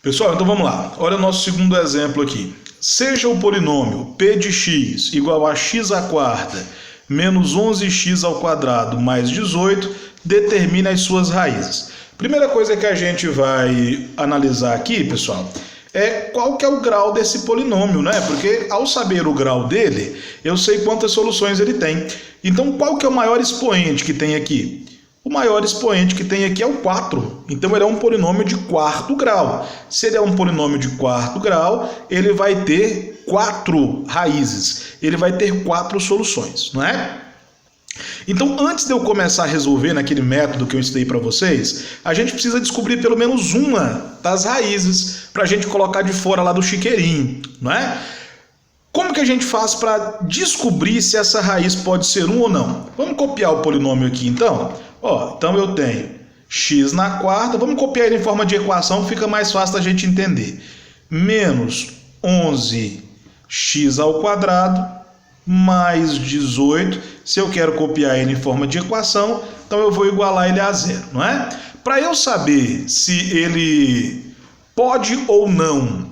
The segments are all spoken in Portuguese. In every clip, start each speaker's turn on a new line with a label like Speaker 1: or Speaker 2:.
Speaker 1: Pessoal, então vamos lá. Olha o nosso segundo exemplo aqui. Seja o polinômio p de x igual a x à quarta menos 11x ao quadrado mais 18, determine as suas raízes. Primeira coisa que a gente vai analisar aqui, pessoal, é qual que é o grau desse polinômio, né? Porque ao saber o grau dele, eu sei quantas soluções ele tem. Então, qual que é o maior expoente que tem aqui? O maior expoente que tem aqui é o 4. Então, ele é um polinômio de quarto grau. Se ele é um polinômio de quarto grau, ele vai ter 4 raízes. Ele vai ter 4 soluções, não é? Então, antes de eu começar a resolver naquele método que eu ensinei para vocês, a gente precisa descobrir pelo menos uma das raízes para a gente colocar de fora lá do chiqueirinho, não é? Como que a gente faz para descobrir se essa raiz pode ser 1 ou não? Vamos copiar o polinômio aqui, então? Então eu tenho x na quarta, vamos copiar ele em forma de equação, fica mais fácil da gente entender. Menos 11x ao quadrado mais 18, se eu quero copiar ele em forma de equação, então eu vou igualar ele a zero, não é? Para eu saber se ele pode ou não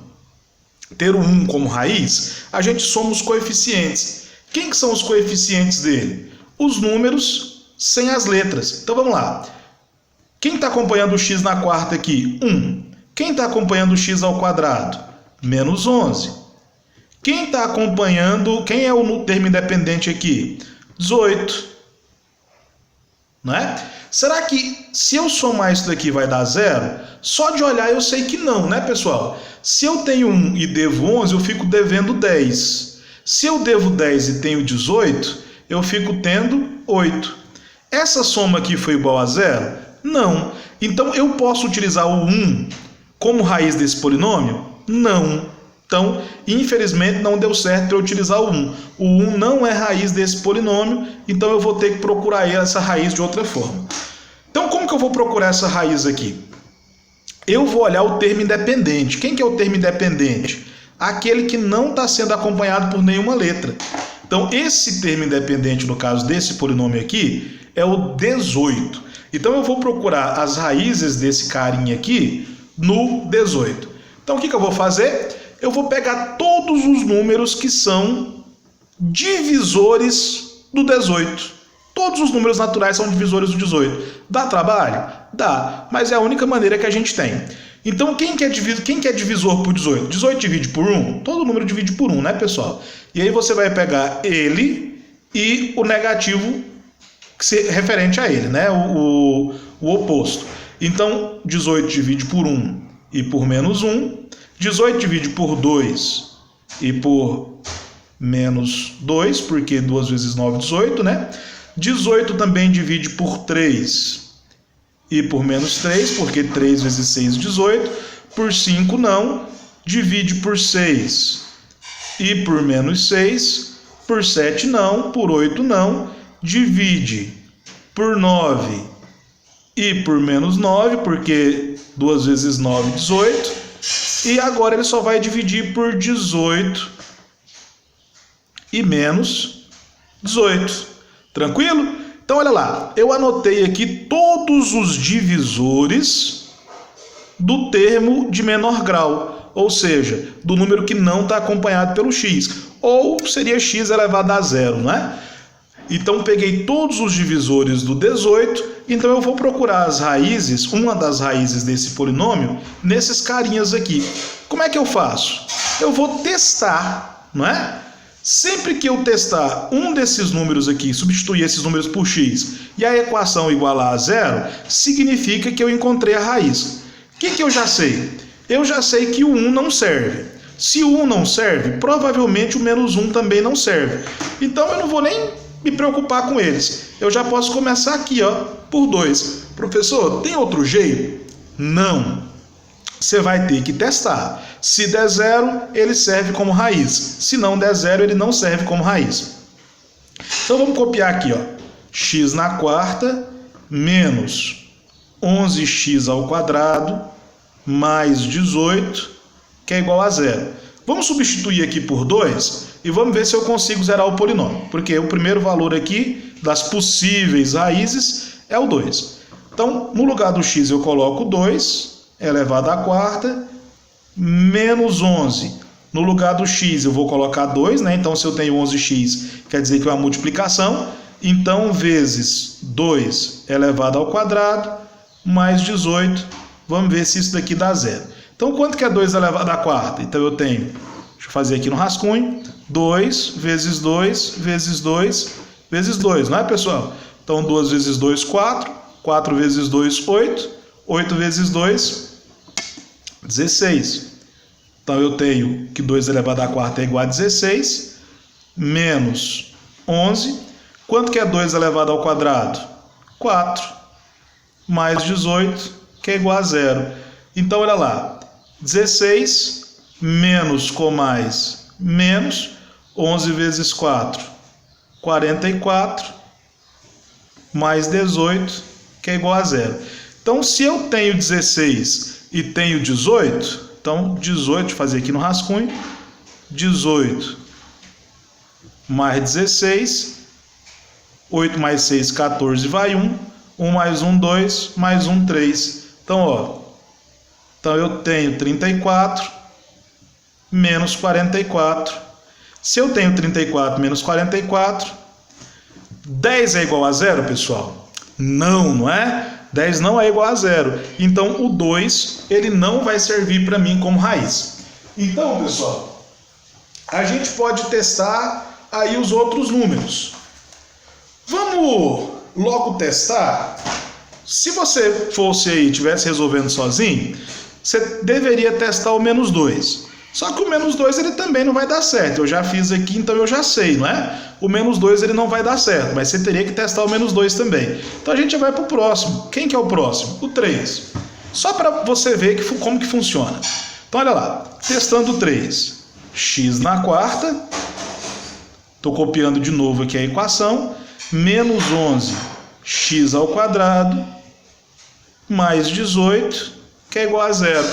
Speaker 1: ter o 1 como raiz, a gente soma os coeficientes. Quem que são os coeficientes dele? Os números sem as letras. Então vamos lá. Quem está acompanhando o x na quarta aqui? 1. Quem está acompanhando o x ao quadrado? Menos 11. Quem está acompanhando, quem é o termo independente aqui? 18. Não é? Será que se eu somar isso daqui vai dar zero? Só de olhar eu sei que não, né, pessoal? Se eu tenho 1 e devo 11, eu fico devendo 10. Se eu devo 10 e tenho 18, eu fico tendo 8. Essa soma aqui foi igual a zero? Não. Então eu posso utilizar o 1 como raiz desse polinômio? Não. Então, infelizmente, não deu certo para eu utilizar o 1. O 1 não é raiz desse polinômio, então eu vou ter que procurar essa raiz de outra forma. Então, como que eu vou procurar essa raiz aqui? Eu vou olhar o termo independente. Quem que é o termo independente? Aquele que não está sendo acompanhado por nenhuma letra. Então, esse termo independente, no caso desse polinômio aqui, é o 18. Então, eu vou procurar as raízes desse carinha aqui no 18. Então, o que eu vou fazer? Eu vou pegar todos os números que são divisores do 18. Todos os números naturais são divisores do 18. Dá trabalho? Dá, mas é a única maneira que a gente tem. Então, quem que é divisor por 18? 18 divide por 1? Todo número divide por 1, né, pessoal? E aí você vai pegar ele e o negativo referente a ele, né? O oposto. Então, 18 divide por 1 e por menos 1. 18 divide por 2 e por menos 2, porque 2 vezes 9, 18, né? 18 também divide por 3 e por menos 3, porque 3 vezes 6, 18. Por 5 não. Divide por 6 e por menos 6. Por 7 não. Por 8 não. Divide por 9 e por menos 9, porque 2 vezes 9, 18. E agora ele só vai dividir por 18 e menos 18. Tranquilo? Então, olha lá. Eu anotei aqui todos os divisores do termo de menor grau. Ou seja, do número que não está acompanhado pelo x. Ou seria x elevado a zero, não é? Então, peguei todos os divisores do 18, então eu vou procurar as raízes, uma das raízes desse polinômio, nesses carinhas aqui. Como é que eu faço? Eu vou testar, não é? Sempre que eu testar um desses números aqui, substituir esses números por x, e a equação igualar a zero, significa que eu encontrei a raiz. O que eu já sei? Eu já sei que o 1 não serve. Se o 1 não serve, provavelmente o menos 1 também não serve. Então eu não vou nem me preocupar com eles. Eu já posso começar aqui, por 2. Professor, tem outro jeito? Não. Você vai ter que testar. Se der zero, ele serve como raiz. Se não der zero, ele não serve como raiz. Então vamos copiar aqui, x na quarta menos 11x ao quadrado mais 18, que é igual a zero. Vamos substituir aqui por 2 e vamos ver se eu consigo zerar o polinômio. Porque o primeiro valor aqui das possíveis raízes é o 2. Então, no lugar do x eu coloco 2 elevado à quarta menos 11. No lugar do x eu vou colocar 2, né? Então se eu tenho 11x, quer dizer que é uma multiplicação. Então vezes 2 elevado ao quadrado mais 18. Vamos ver se isso daqui dá zero. Então quanto que é 2 elevado à quarta? Então eu tenho, deixa eu fazer aqui no rascunho, 2 vezes 2 vezes 2 vezes 2, não é, pessoal? Então 2 vezes 2, 4. 4 vezes 2, 8. 8 vezes 2, 16. Então eu tenho que 2 elevado à quarta é igual a 16, menos 11. Quanto que é 2 elevado ao quadrado? 4, mais 18, que é igual a zero. Então olha lá, 16 menos com mais, menos 11 vezes 4, 44, mais 18, que é igual a zero. Então se eu tenho 16 e tenho 18... Então, 18, deixa eu fazer aqui no rascunho, 18 mais 16, 8 mais 6, 14, vai 1, 1 mais 1, 2, mais 1, 3. Então, ó, então eu tenho 34 menos 44. Se eu tenho 34 menos 44, 10 é igual a zero, pessoal? Não, não é? 10 não é igual a zero. Então, o 2, ele não vai servir para mim como raiz. Então, pessoal, a gente pode testar aí os outros números. Vamos logo testar? Se você fosse aí, estivesse resolvendo sozinho, você deveria testar o menos 2. Só que o menos 2 ele também não vai dar certo. Eu já fiz aqui, então eu já sei, não é? O menos 2 ele não vai dar certo, mas você teria que testar o menos 2 também. Então a gente já vai para o próximo. Quem que é o próximo? O 3. Só para você ver como que funciona. Então olha lá, testando o 3. X na quarta. Estou copiando de novo aqui a equação. Menos 11 x ao quadrado mais 18, que é igual a zero.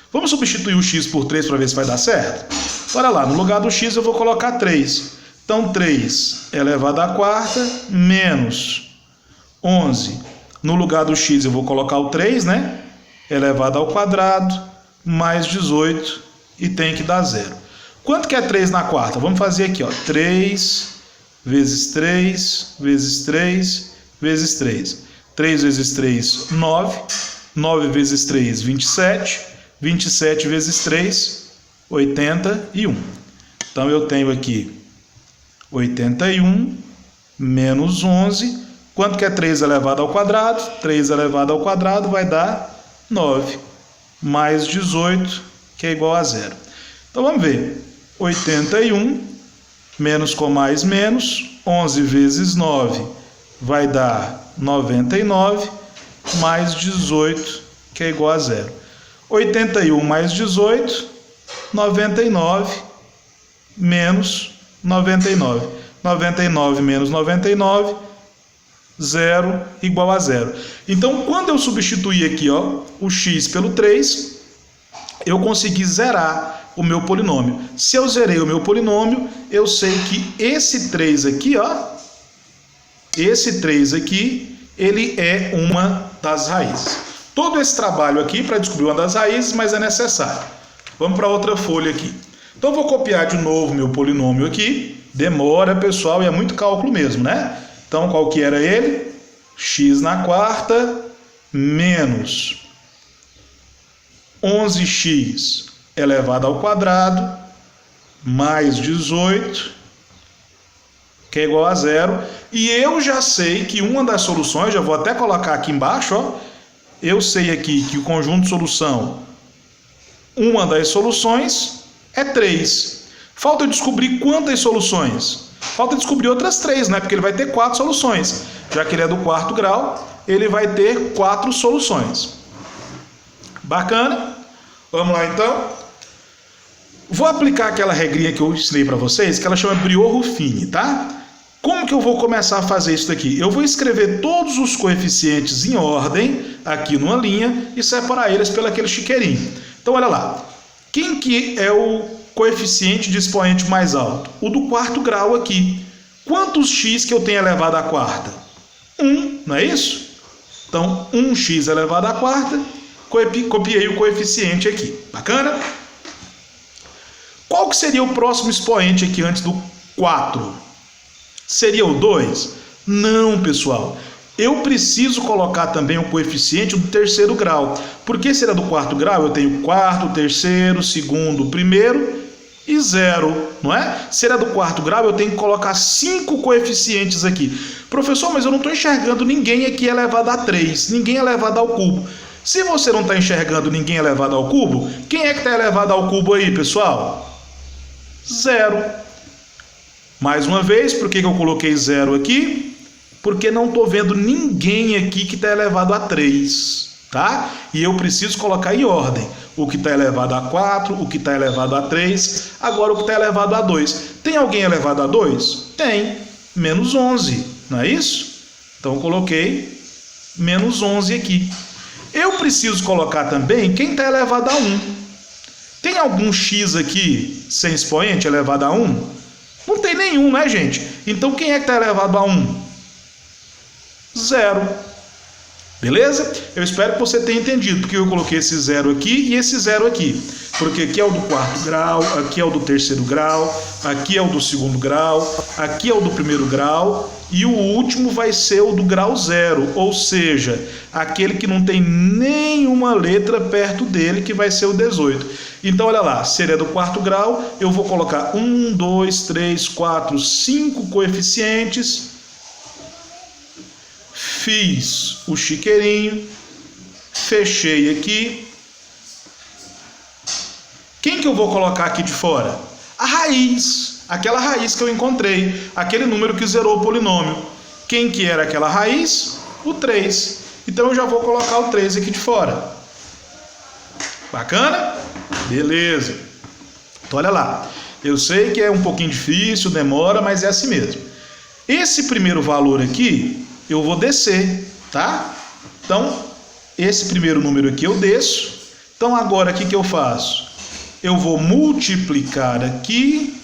Speaker 1: Vamos substituir o x por 3 para ver se vai dar certo? Olha lá, no lugar do x eu vou colocar 3. Então 3 elevado à quarta menos 11. No lugar do x eu vou colocar o 3, né? Elevado ao quadrado mais 18 e tem que dar zero. Quanto que é 3 na quarta? Vamos fazer aqui, ó. 3 vezes 3 vezes 3 vezes 3. 3 vezes 3, 9. 9 vezes 3, 27. 27 vezes 3, 81. Então eu tenho aqui 81 menos 11. Quanto que é 3 elevado ao quadrado? 3 elevado ao quadrado vai dar 9. Mais 18, que é igual a zero. Então vamos ver. 81 menos com mais menos. 11 vezes 9 vai dar 99. Mais 18, que é igual a zero. 81 mais 18, 99 menos 99. 99 menos 99, 0 igual a zero. Então, quando eu substituir aqui, ó, o x pelo 3, eu consegui zerar o meu polinômio. Se eu zerei o meu polinômio, eu sei que esse 3 aqui, ó, esse 3 aqui, ele é uma das raízes. Todo esse trabalho aqui para descobrir uma das raízes, mas é necessário. Vamos para outra folha aqui. Então, eu vou copiar de novo meu polinômio aqui. Demora, pessoal, e é muito cálculo mesmo, né? Então, qual que era ele? X na quarta menos 11x elevado ao quadrado mais 18, que é igual a zero. E eu já sei que uma das soluções, já vou até colocar aqui embaixo, ó. Eu sei aqui que o conjunto de solução, uma das soluções é 3. Falta descobrir quantas soluções? Falta descobrir outras 3, né? Porque ele vai ter 4 soluções. Já que ele é do quarto grau, ele vai ter 4 soluções. Bacana? Vamos lá então? Vou aplicar aquela regrinha que eu ensinei para vocês, que ela chama Briot-Ruffini, tá? Como que eu vou começar a fazer isso daqui? Eu vou escrever todos os coeficientes em ordem, aqui numa linha, e separar eles pelo aquele chiqueirinho. Então, olha lá. Quem que é o coeficiente de expoente mais alto? O do quarto grau aqui. Quantos x que eu tenho elevado à quarta? 1, não é isso? Então, 1x elevado à quarta copiei o coeficiente aqui. Bacana? Qual que seria o próximo expoente aqui antes do 4? Seria o 2? Não, pessoal. Eu preciso colocar também o coeficiente do terceiro grau. Porque se ele é do quarto grau, eu tenho quarto, terceiro, segundo, primeiro e 0, não é? Se ele é do quarto grau, eu tenho que colocar 5 coeficientes aqui. Professor, mas eu não estou enxergando ninguém aqui elevado a 3, ninguém elevado ao cubo. Se você não está enxergando ninguém elevado ao cubo, quem é que está elevado ao cubo aí, pessoal? 0. Mais uma vez, por que eu coloquei 0 aqui? Porque não estou vendo ninguém aqui que está elevado a 3, tá? E eu preciso colocar em ordem. O que está elevado a 4, o que está elevado a 3, agora o que está elevado a 2. Tem alguém elevado a 2? Tem. Menos 11, não é isso? Então eu coloquei menos 11 aqui. Eu preciso colocar também quem está elevado a 1. Tem algum x aqui sem expoente elevado a 1? Não tem nenhum, né, gente? Então quem é que está elevado a 1? 0. Beleza? Eu espero que você tenha entendido porque eu coloquei esse 0 aqui e esse 0 aqui. Porque aqui é o do quarto grau, aqui é o do terceiro grau, aqui é o do segundo grau, aqui é o do primeiro grau e o último vai ser o do grau 0, ou seja, aquele que não tem nenhuma letra perto dele, que vai ser o 18. Então, olha lá, se ele é do quarto grau, eu vou colocar 1, 2, 3, 4, 5 coeficientes. Fiz o chiqueirinho, fechei aqui. Quem que eu vou colocar aqui de fora? A raiz, aquela raiz que eu encontrei, aquele número que zerou o polinômio. Quem que era aquela raiz? O 3. Então eu já vou colocar o 3 aqui de fora. Bacana? Beleza. Então olha lá, eu sei que é um pouquinho difícil, demora, mas é assim mesmo. Esse primeiro valor aqui, eu vou descer, tá? Então, esse primeiro número aqui eu desço. Então, agora, o que eu faço? Eu vou multiplicar aqui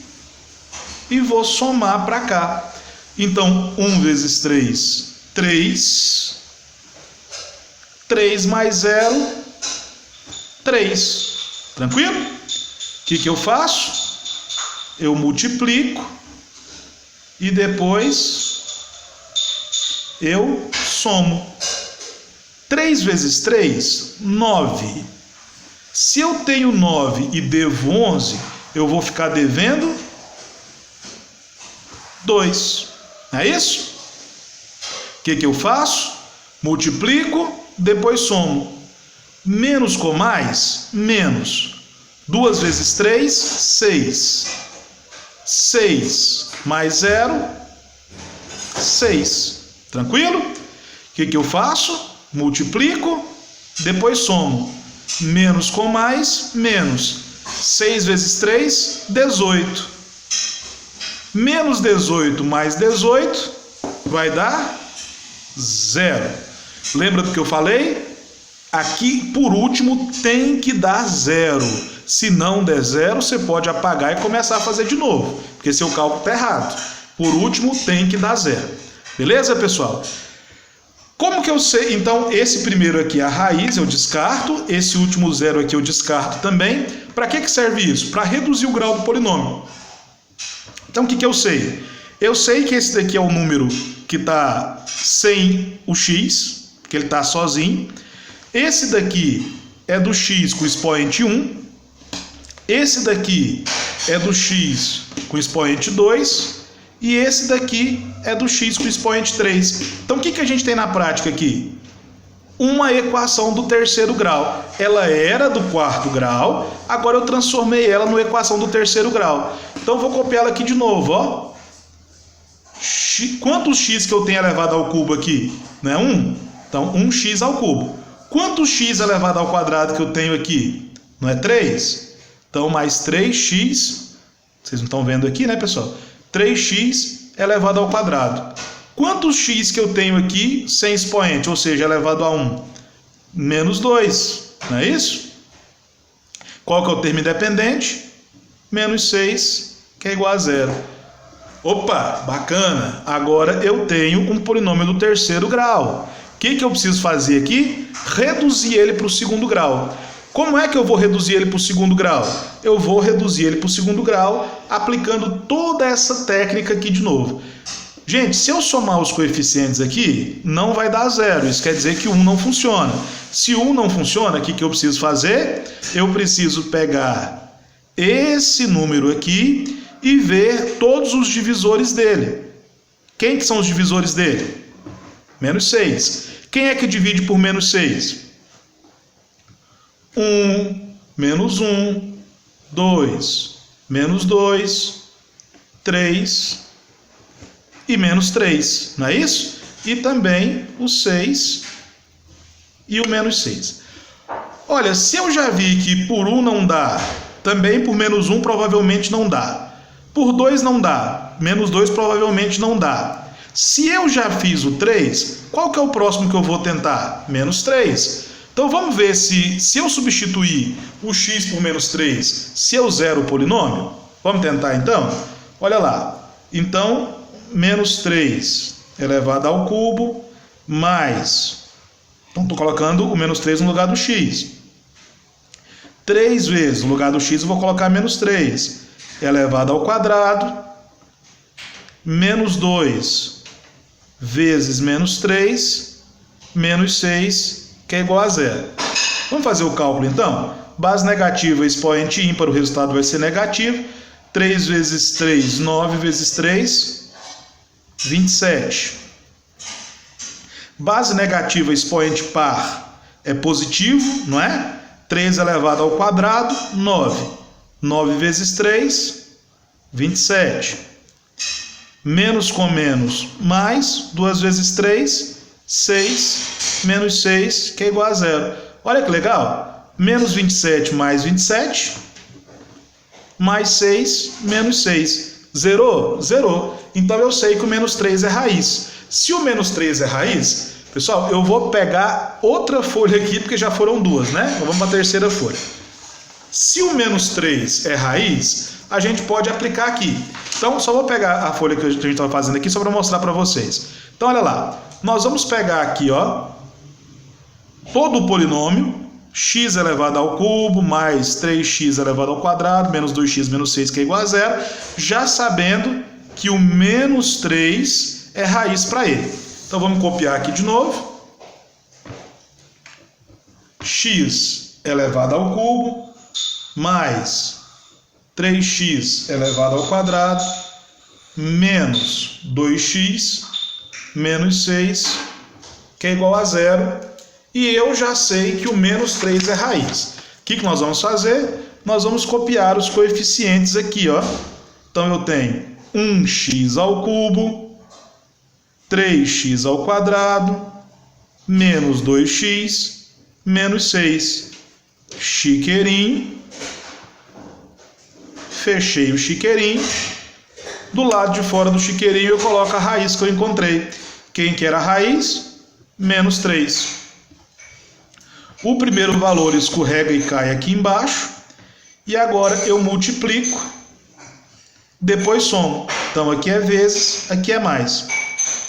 Speaker 1: e vou somar para cá. Então, 1 vezes 3, 3. 3 mais 0, 3. Tranquilo? O que eu faço? Eu multiplico e depois eu somo. 3 vezes 3, 9. Se eu tenho 9 e devo 11, eu vou ficar devendo 2. Não é isso? O que eu faço? Multiplico, depois somo. Menos com mais, menos. 2 vezes 3, 6. 6 mais 0, 6. Tranquilo? O que eu faço? Multiplico, depois somo. Menos com mais, menos. 6 vezes 3, 18. Menos 18 mais 18 vai dar 0. Lembra do que eu falei? Aqui, por último, tem que dar 0. Se não der 0, você pode apagar e começar a fazer de novo, porque seu cálculo está errado. Por último, tem que dar 0. Beleza, pessoal? Como que eu sei? Então, esse primeiro aqui é a raiz, eu descarto. Esse último 0 aqui eu descarto também. Para que serve isso? Para reduzir o grau do polinômio. Então, o que eu sei? Eu sei que esse daqui é o número que está sem o x, que ele está sozinho. Esse daqui é do x com expoente 1. Esse daqui é do x com expoente 2. E esse daqui é do x com expoente 3. Então, o que a gente tem na prática aqui? Uma equação do terceiro grau. Ela era do quarto grau, agora eu transformei ela numa equação do terceiro grau. Então, eu vou copiar ela aqui de novo, ó. Quantos x que eu tenho elevado ao cubo aqui? Não é 1? Então, 1x ao cubo. Quantos x elevado ao quadrado que eu tenho aqui? Não é 3? Então, mais 3x. Vocês não estão vendo aqui, né, pessoal? 3x elevado ao quadrado. Quantos x que eu tenho aqui sem expoente, ou seja, elevado a 1? Menos 2, não é isso? Qual que é o termo independente? Menos 6, que é igual a 0. Opa, bacana! Agora eu tenho um polinômio do terceiro grau. que eu preciso fazer aqui? Reduzir ele para o segundo grau. Como é que eu vou reduzir ele para o segundo grau? Eu vou reduzir ele para o segundo grau aplicando toda essa técnica aqui de novo. Gente, se eu somar os coeficientes aqui, não vai dar zero. Isso quer dizer que 1 não funciona. Se 1 não funciona, o que eu preciso fazer? Eu preciso pegar esse número aqui e ver todos os divisores dele. Quem que são os divisores dele? Menos 6. Quem é que divide por menos 6? 1, menos 1, 2, menos 2, 3 e menos 3, não é isso? E também o 6 e o menos 6. Olha, se eu já vi que por 1 não dá, também por menos 1 provavelmente não dá. Por 2 não dá, menos 2 provavelmente não dá. Se eu já fiz o 3, qual que é o próximo que eu vou tentar? Menos 3. Então vamos ver se eu substituir o x por menos 3, se eu zero o polinômio. Vamos tentar então? Olha lá. Então, menos 3 elevado ao cubo, mais... Então estou colocando o menos 3 no lugar do x. 3 vezes no lugar do x eu vou colocar menos 3 elevado ao quadrado, menos 2 vezes menos 3, menos 6, que é igual a zero. Vamos fazer o cálculo então? Base negativa, expoente ímpar, o resultado vai ser negativo. 3 vezes 3, 9 vezes 3, 27. Base negativa, expoente par, é positivo, não é? 3 elevado ao quadrado, 9. 9 vezes 3, 27. Menos com menos, mais, 2 vezes 3, 6, menos 6, que é igual a zero. Olha que legal. Menos 27 mais 27, mais 6, menos 6. Zerou? Zerou. Então eu sei que o menos 3 é raiz. Se o menos 3 é raiz, pessoal, eu vou pegar outra folha aqui, porque já foram duas, né? Então vamos para a terceira folha. Se o menos 3 é raiz, a gente pode aplicar aqui. Então, só vou pegar a folha que a gente estava fazendo aqui, só para mostrar para vocês. Então, olha lá. Nós vamos pegar aqui, ó, todo o polinômio, x elevado ao cubo, mais 3x elevado ao quadrado, menos 2x menos 6, que é igual a zero, já sabendo que o menos 3 é raiz para ele. Então, vamos copiar aqui de novo. X elevado ao cubo, mais 3x elevado ao quadrado, menos 2x, menos 6, que é igual a zero. E eu já sei que o menos 3 é raiz. O que nós vamos fazer? Nós vamos copiar os coeficientes aqui, ó. Então eu tenho 1x ao cubo, 3x ao quadrado, menos 2x, menos 6. Chiqueirinho. Fechei o chiqueirinho. Do lado de fora do chiqueirinho eu coloco a raiz que eu encontrei. Quem que era a raiz? Menos 3. O primeiro valor escorrega e cai aqui embaixo. E agora eu multiplico. Depois somo. Então aqui é vezes, aqui é mais.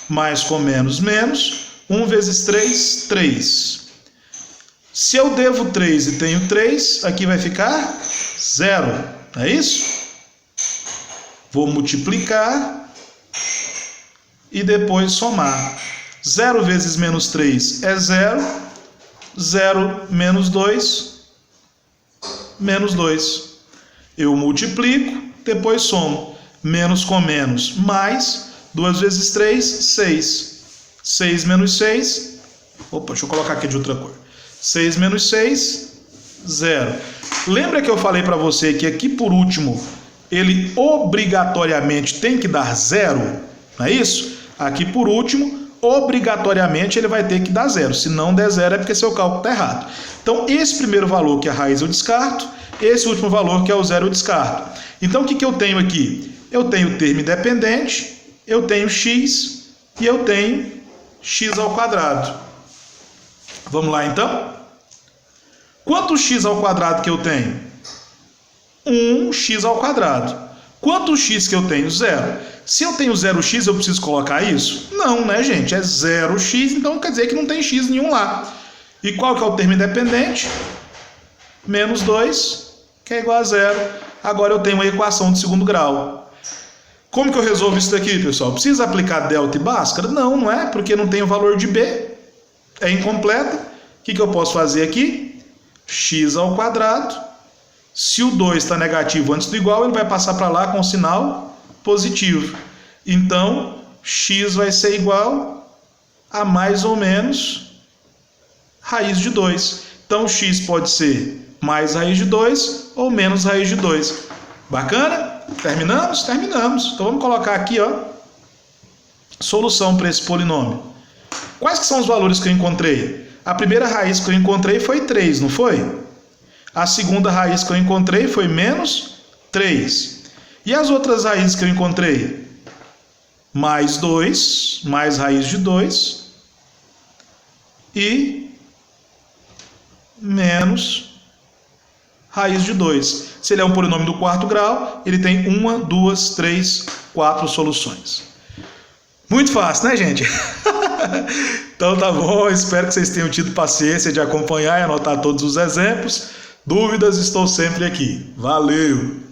Speaker 1: Mais com menos, menos. 1 vezes 3, 3. Se eu devo 3 e tenho 3, aqui vai ficar 0. É isso? Vou multiplicar e depois somar. 0 vezes menos 3 é 0. 0 menos 2, menos 2. Eu multiplico, depois somo. Menos com menos, mais. 2 vezes 3, 6. 6 menos 6. Opa, deixa eu colocar aqui de outra cor. 6 menos 6, 0. Lembra que eu falei para você que aqui por último ele obrigatoriamente tem que dar 0? Não é isso? Aqui por último, obrigatoriamente ele vai ter que dar 0. Se não der 0 é porque seu cálculo está errado. Então esse primeiro valor que é a raiz eu descarto, esse último valor que é o 0 eu descarto. Então o que eu tenho aqui? Eu tenho termo independente, eu tenho x e eu tenho x ao quadrado. Vamos lá então? Quanto x ao quadrado que eu tenho? 1x ao quadrado. Quantos x que eu tenho? 0. Se eu tenho 0x, eu preciso colocar isso? Não, né, gente? É 0x, então quer dizer que não tem x nenhum lá. E qual que é o termo independente? Menos 2, que é igual a 0. Agora eu tenho uma equação de segundo grau. Como que eu resolvo isso daqui, pessoal? Precisa aplicar delta e Bhaskara? Não, não é, porque não tem o valor de b. É incompleta. O que eu posso fazer aqui? X ao quadrado. Se o 2 está negativo antes do igual, ele vai passar para lá com o sinal positivo. Então, x vai ser igual a mais ou menos raiz de 2. Então, x pode ser mais raiz de 2 ou menos raiz de 2. Bacana? Terminamos? Terminamos. Então, vamos colocar aqui, ó, solução para esse polinômio. Quais que são os valores que eu encontrei? A primeira raiz que eu encontrei foi 3, não foi? A segunda raiz que eu encontrei foi menos 3. E as outras raízes que eu encontrei? Mais 2, mais raiz de 2 e menos raiz de 2. Se ele é um polinômio do quarto grau, ele tem 1, 2, 3, 4 soluções. Muito fácil, né, gente? Então tá bom, espero que vocês tenham tido paciência de acompanhar e anotar todos os exemplos. Dúvidas, estou sempre aqui. Valeu!